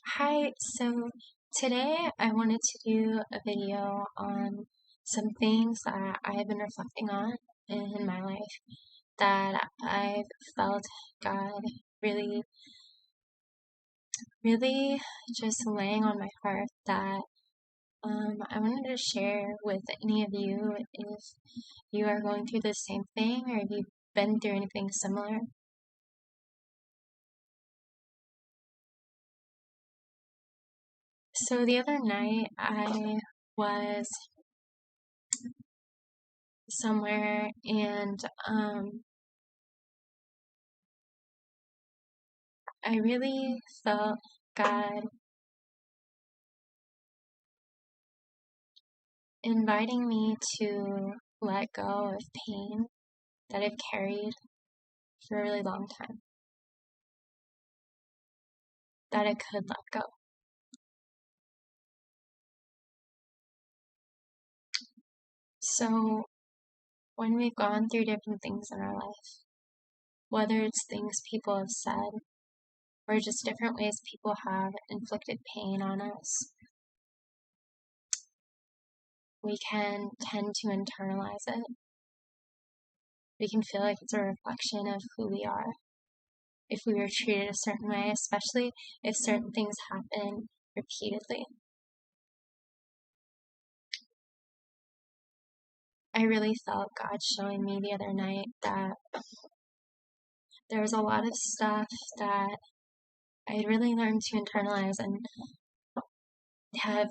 Hi, so today I wanted to do a video on some things that I've been reflecting on in my life that I've felt God really, really just laying on my heart that I wanted to share with any of you if you are going through the same thing or if you've been through anything similar. So the other night I was somewhere and I really felt God inviting me to let go of pain that I've carried for a really long time, that I could let go. So, when we've gone through different things in our life, whether it's things people have said or just different ways people have inflicted pain on us, we can tend to internalize it. We can feel like it's a reflection of who we are. If we were treated a certain way, especially if certain things happen repeatedly. I really felt God showing me the other night that there was a lot of stuff that I had really learned to internalize and have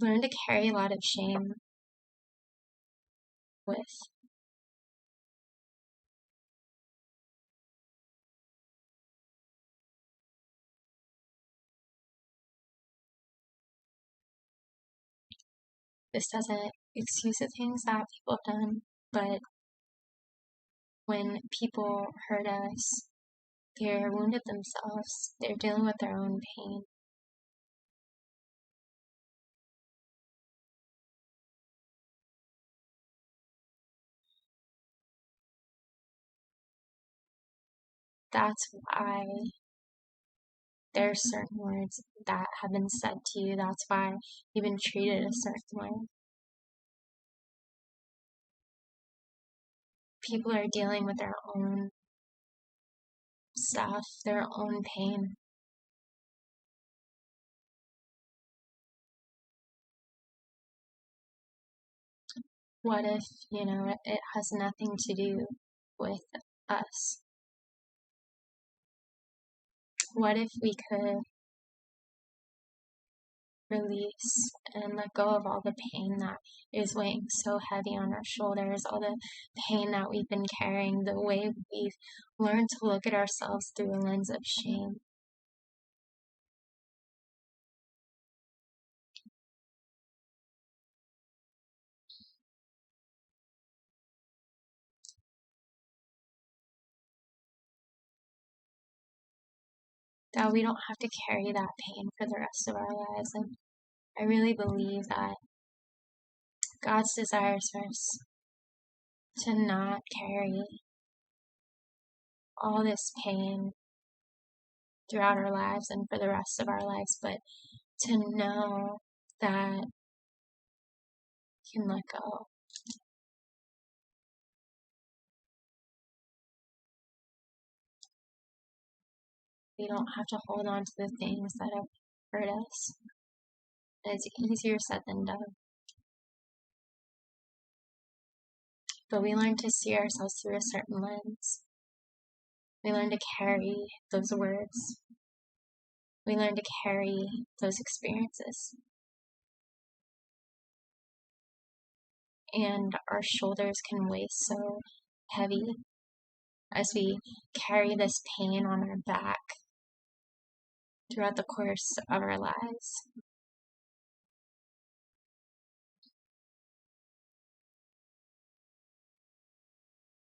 learned to carry a lot of shame with. This doesn't excuse the things that people have done, but when people hurt us, they're wounded themselves, they're dealing with their own pain. That's why there are certain words that have been said to you. That's why you've been treated a certain way. People are dealing with their own stuff, their own pain. What if, it has nothing to do with us? What if we could release and let go of all the pain that is weighing so heavy on our shoulders, all the pain that we've been carrying, the way we've learned to look at ourselves through a lens of shame? That we don't have to carry that pain for the rest of our lives. And I really believe that God's desire is for us to not carry all this pain throughout our lives and for the rest of our lives, but to know that we can let go. We don't have to hold on to the things that have hurt us. It's easier said than done. But we learn to see ourselves through a certain lens. We learn to carry those words. We learn to carry those experiences. And our shoulders can weigh so heavy as we carry this pain on our back throughout the course of our lives.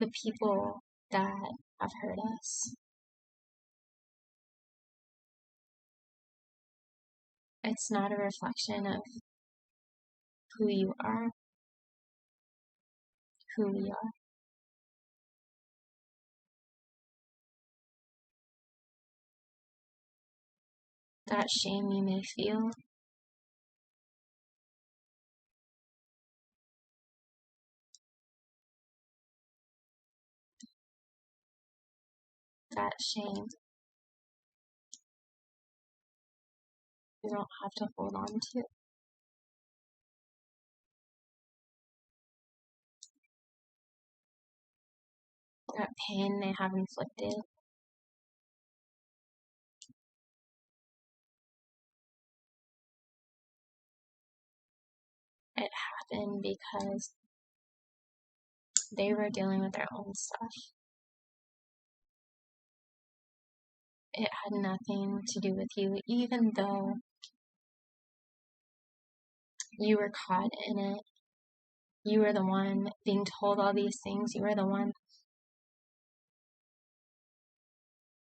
The people that have hurt us. It's not a reflection of who you are, who we are. that shame you may feel, that shame you don't have to hold on to. That pain they have inflicted, it happened because they were dealing with their own stuff. It had nothing to do with you, even though you were caught in it. You were the one being told all these things. You were the one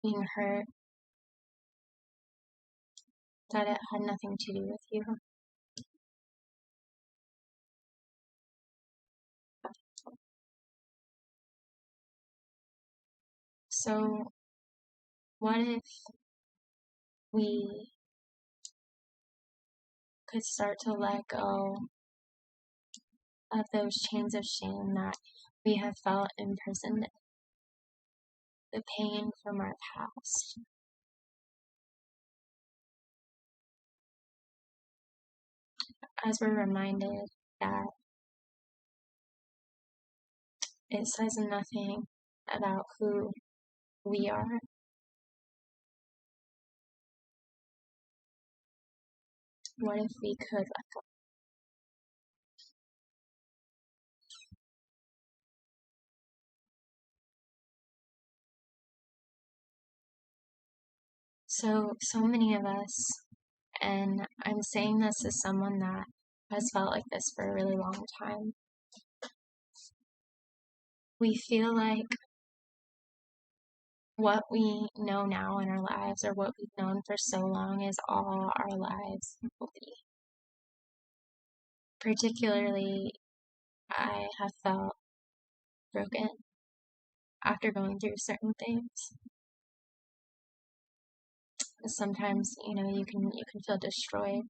being hurt. That it had nothing to do with you. So, what if we could start to let go of those chains of shame that we have felt imprisoned, the pain from our past? As we're reminded that it says nothing about who we are. What if we could let go? So many of us, and I'm saying this as someone that has felt like this for a really long time, we feel like what we know now in our lives, or what we've known for so long, is all our lives will be. Particularly, I have felt broken after going through certain things. Sometimes, you can feel destroyed.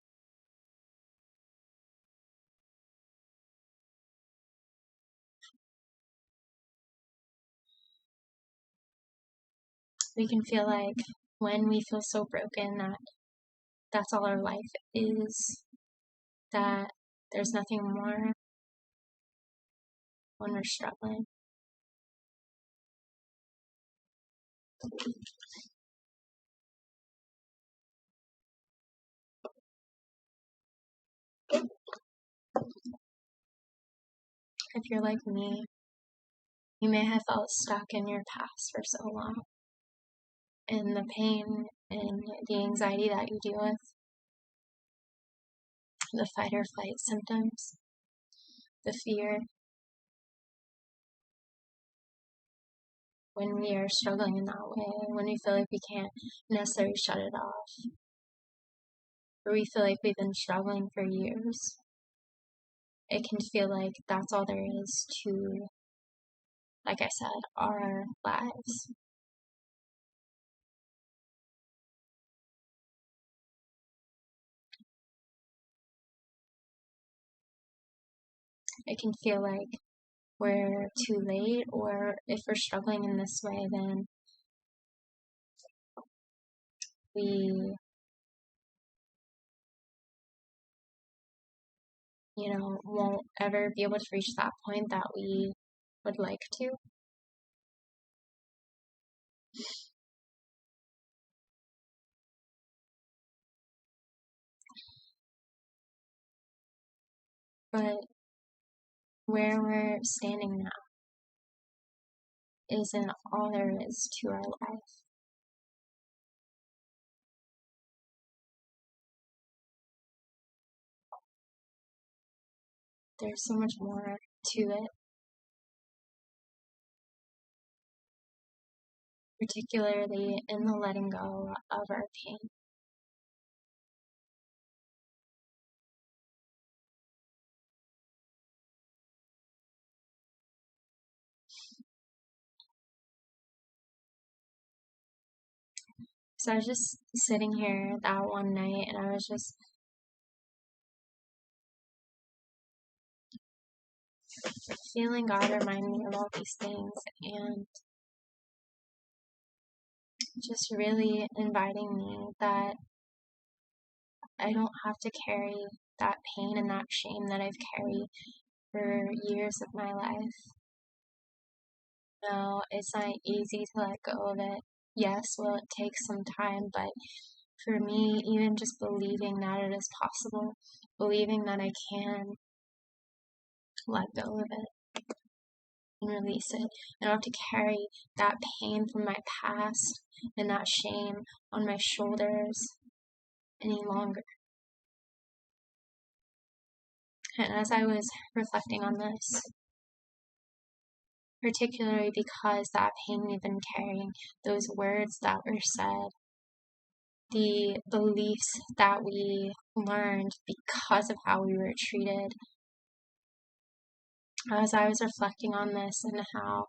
We can feel like when we feel so broken that that's all our life is, that there's nothing more when we're struggling. If you're like me, you may have felt stuck in your past for so long, and the pain and the anxiety that you deal with, the fight or flight symptoms, the fear. When we are struggling in that way, when we feel like we can't necessarily shut it off, or we feel like we've been struggling for years, it can feel like that's all there is to, like I said, our lives. It can feel like we're too late, or if we're struggling in this way, then we, won't ever be able to reach that point that we would like to. But where we're standing now isn't all there is to our life. There's so much more to it, particularly in the letting go of our pain. So I was just sitting here that one night and I was just feeling God remind me of all these things and just really inviting me that I don't have to carry that pain and that shame that I've carried for years of my life. No, it's not easy to let go of it. Yes, will it take some time, but for me, even just believing that it is possible, believing that I can let go of it and release it. I don't have to carry that pain from my past and that shame on my shoulders any longer. And as I was reflecting on this, particularly because that pain we've been carrying, those words that were said, the beliefs that we learned because of how we were treated, as I was reflecting on this and how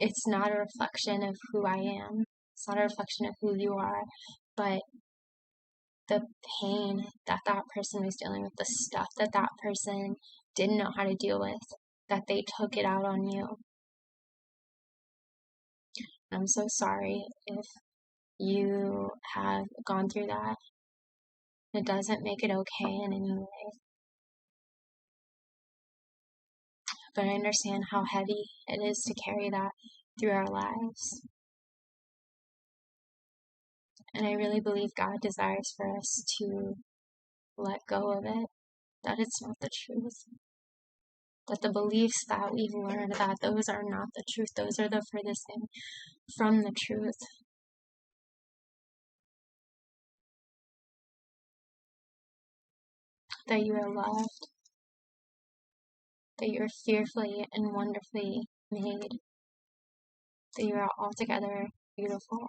it's not a reflection of who I am, it's not a reflection of who you are, but the pain that that person was dealing with, the stuff that that person didn't know how to deal with, that they took it out on you. I'm so sorry if you have gone through that. It doesn't make it okay in any way. But I understand how heavy it is to carry that through our lives. And I really believe God desires for us to let go of it, that it's not the truth. That the beliefs that we've learned, that those are not the truth. Those are the furthest thing from the truth. That you are loved. That you are fearfully and wonderfully made. That you are altogether beautiful.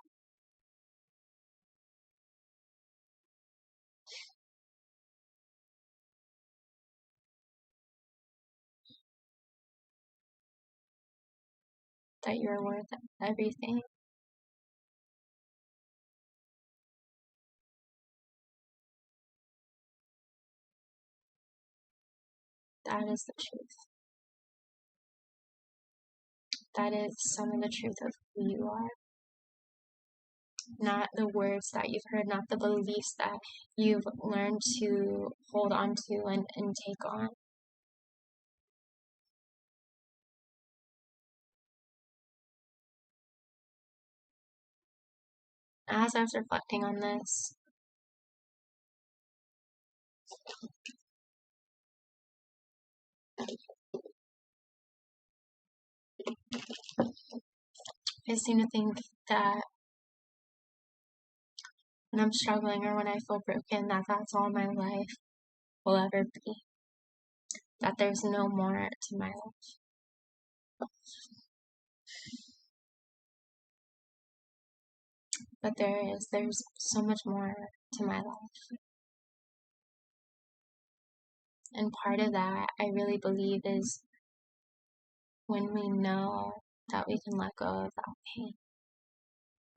That you are worth everything. That is the truth. That is some of the truth of who you are. Not the words that you've heard, not the beliefs that you've learned to hold on to and take on. As I was reflecting on this, I seem to think that when I'm struggling or when I feel broken, that that's all my life will ever be. That there's no more to my life. But there's so much more to my life. And part of that, I really believe, is when we know that we can let go of that pain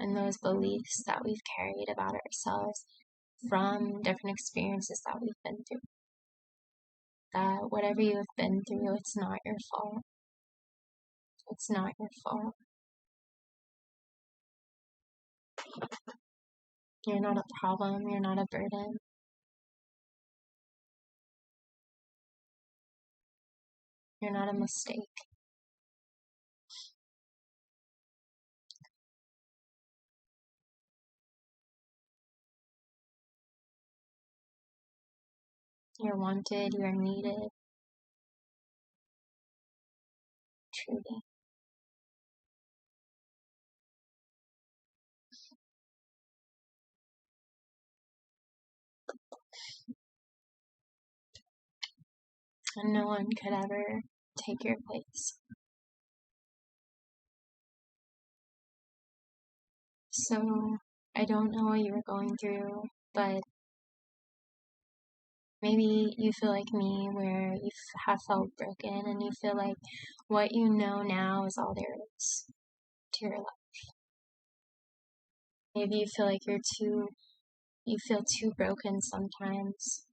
and those beliefs that we've carried about ourselves from different experiences that we've been through. That whatever you have been through, it's not your fault. It's not your fault. You're not a problem. You're not a burden. You're not a mistake. You're wanted. You're needed. Truly. And no one could ever take your place. So, I don't know what you were going through, but maybe you feel like me where you have felt broken and you feel like what you know now is all there is to your life. Maybe you feel like you feel too broken sometimes.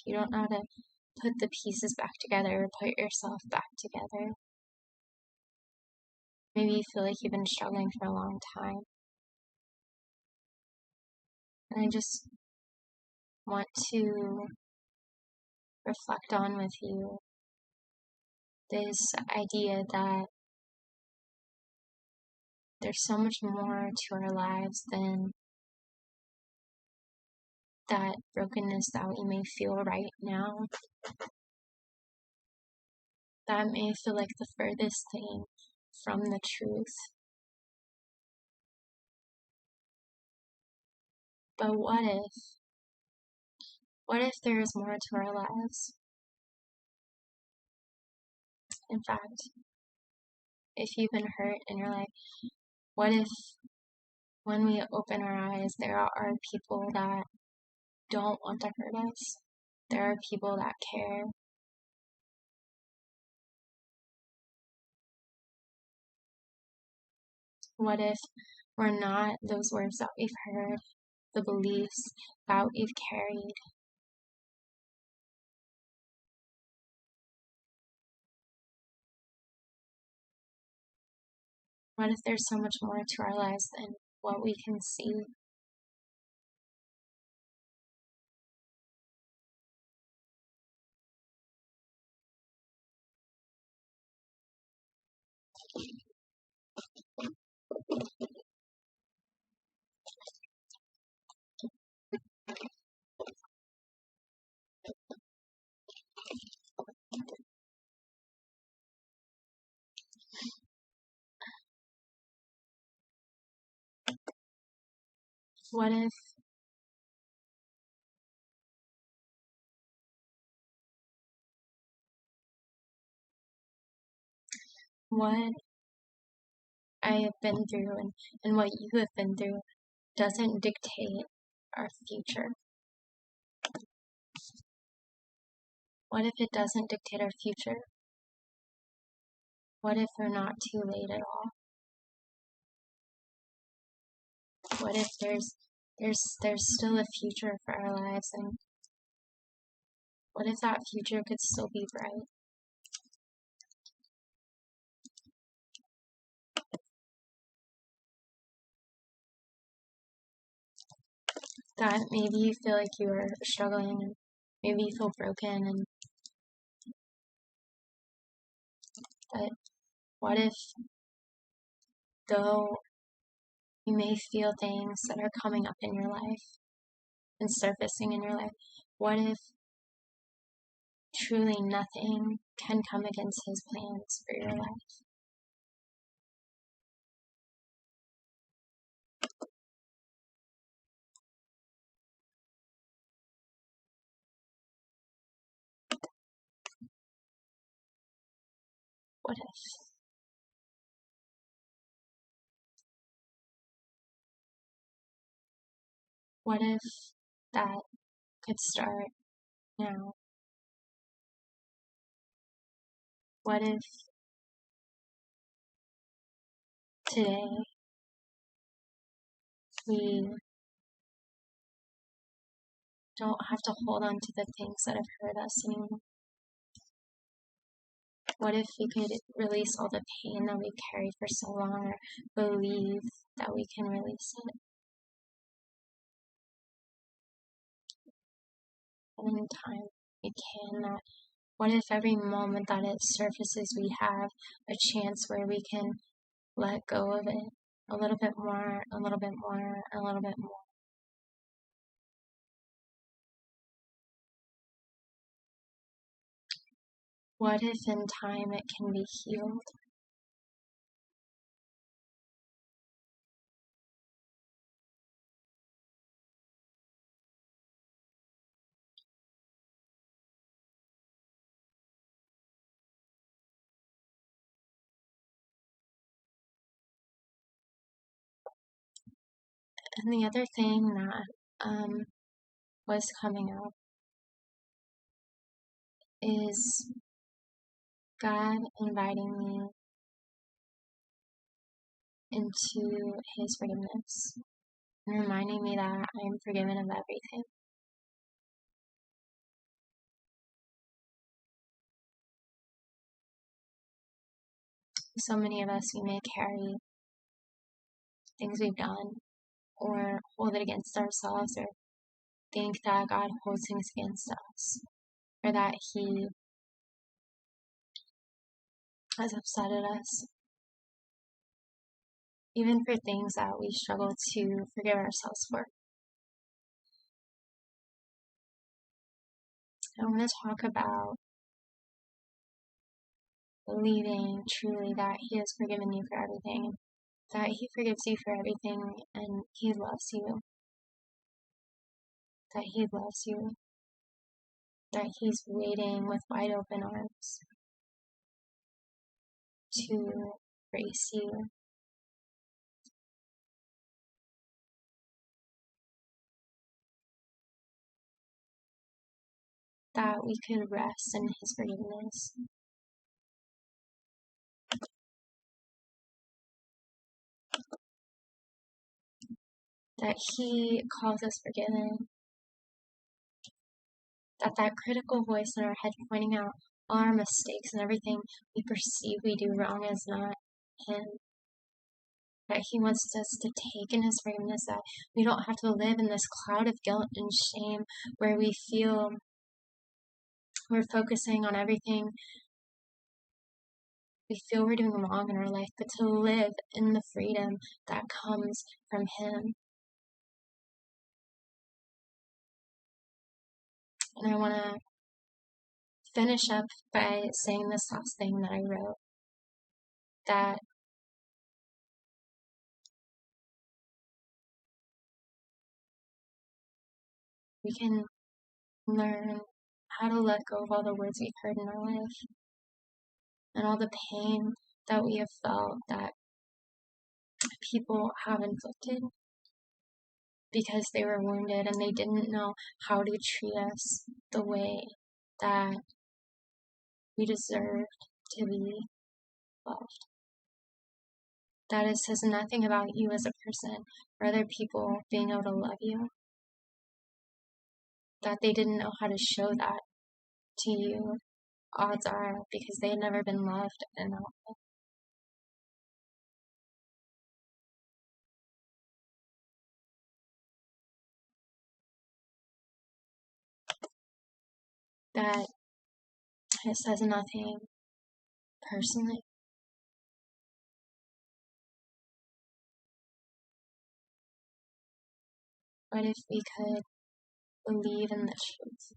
You don't know how to put the pieces back together or put yourself back together. Maybe you feel like you've been struggling for a long time. And I just want to reflect on with you this idea that there's so much more to our lives than that brokenness that we may feel right now. That may feel like the furthest thing from the truth. But what if there is more to our lives? In fact, if you've been hurt in your life, what if when we open our eyes, there are people that don't want to hurt us? There are people that care. What if we're not those words that we've heard, the beliefs that we've carried? What if there's so much more to our lives than what we can see? What if what I have been through and what you have been through doesn't dictate our future? What if it doesn't dictate our future? What if we're not too late at all? What if there's still a future for our lives, and what if that future could still be bright? That maybe you feel like you are struggling, and maybe you feel broken, but what if, though you may feel things that are coming up in your life and surfacing in your life, what if truly nothing can come against His plans for your life? What if? What if that could start now? What if today we don't have to hold on to the things that have hurt us anymore? What if we could release all the pain that we carried for so long, or believe that we can release it? And in time, we can. What if every moment that it surfaces, we have a chance where we can let go of it a little bit more, a little bit more, a little bit more? What if in time it can be healed? And the other thing that was coming up is God inviting me into His forgiveness. and reminding me that I am forgiven of everything. So many of us, we may carry things we've done or hold it against ourselves or think that God holds things against us or that He has upset at us, even for things that we struggle to forgive ourselves for. I want to talk about believing truly that He has forgiven you for everything, that He forgives you for everything, and He loves you, that He loves you, that He's waiting with wide open arms to embrace you, that we could rest in His forgiveness. That He calls us forgiven, that critical voice in our head pointing out all our mistakes and everything we perceive we do wrong is not Him. That He wants us to take in His forgiveness, that we don't have to live in this cloud of guilt and shame where we feel we're focusing on everything we feel we're doing wrong in our life, but to live in the freedom that comes from Him. And I want to finish up by saying this last thing that I wrote, that we can learn how to let go of all the words we've heard in our life and all the pain that we have felt that people have inflicted because they were wounded and they didn't know how to treat us the way that we deserved to be loved. That it says nothing about you as a person or other people being able to love you. That they didn't know how to show that to you, odds are because they had never been loved enough. That it says nothing personally. But if we could believe in the truth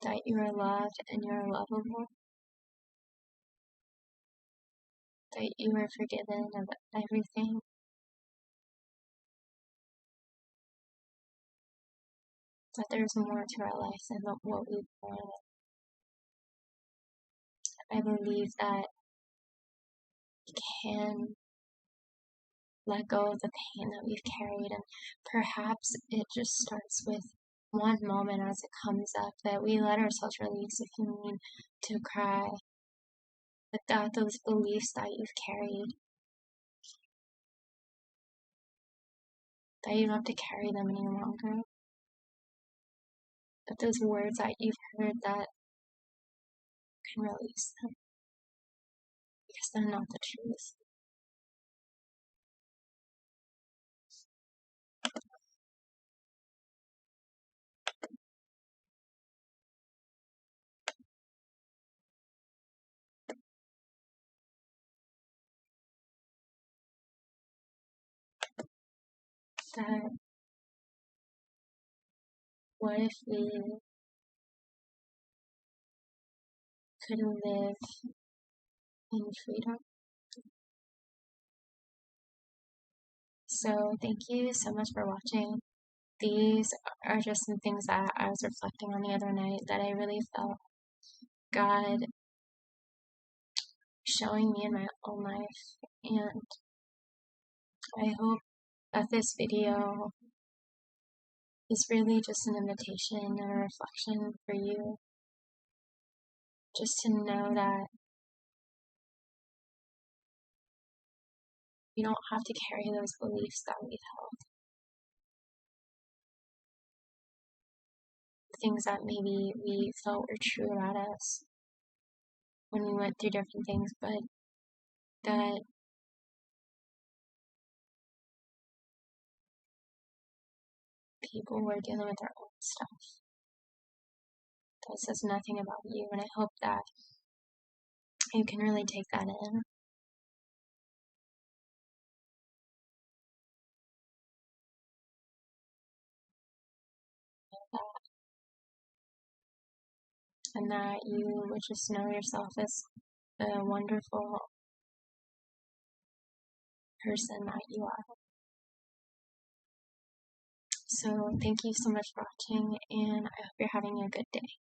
that you are loved and you are lovable, that you are forgiven of everything, that there's more to our life than what we've wanted. I believe that we can let go of the pain that we've carried, and perhaps it just starts with one moment as it comes up that we let ourselves release if you need to cry, but that those beliefs that you've carried, that you don't have to carry them any longer, that those words that you've heard, that you can release them because they're not the truth. That what if we could live in freedom? So thank you so much for watching. These are just some things that I was reflecting on the other night that I really felt God showing me in my own life. And I hope that this video is really just an invitation and a reflection for you. Just to know that we don't have to carry those beliefs that we've held. Things that maybe we felt were true about us when we went through different things, but that people were dealing with their own stuff. That says nothing about you, and I hope that you can really take that in. And that you would just know yourself as the wonderful person that you are. So thank you so much for watching, and I hope you're having a good day.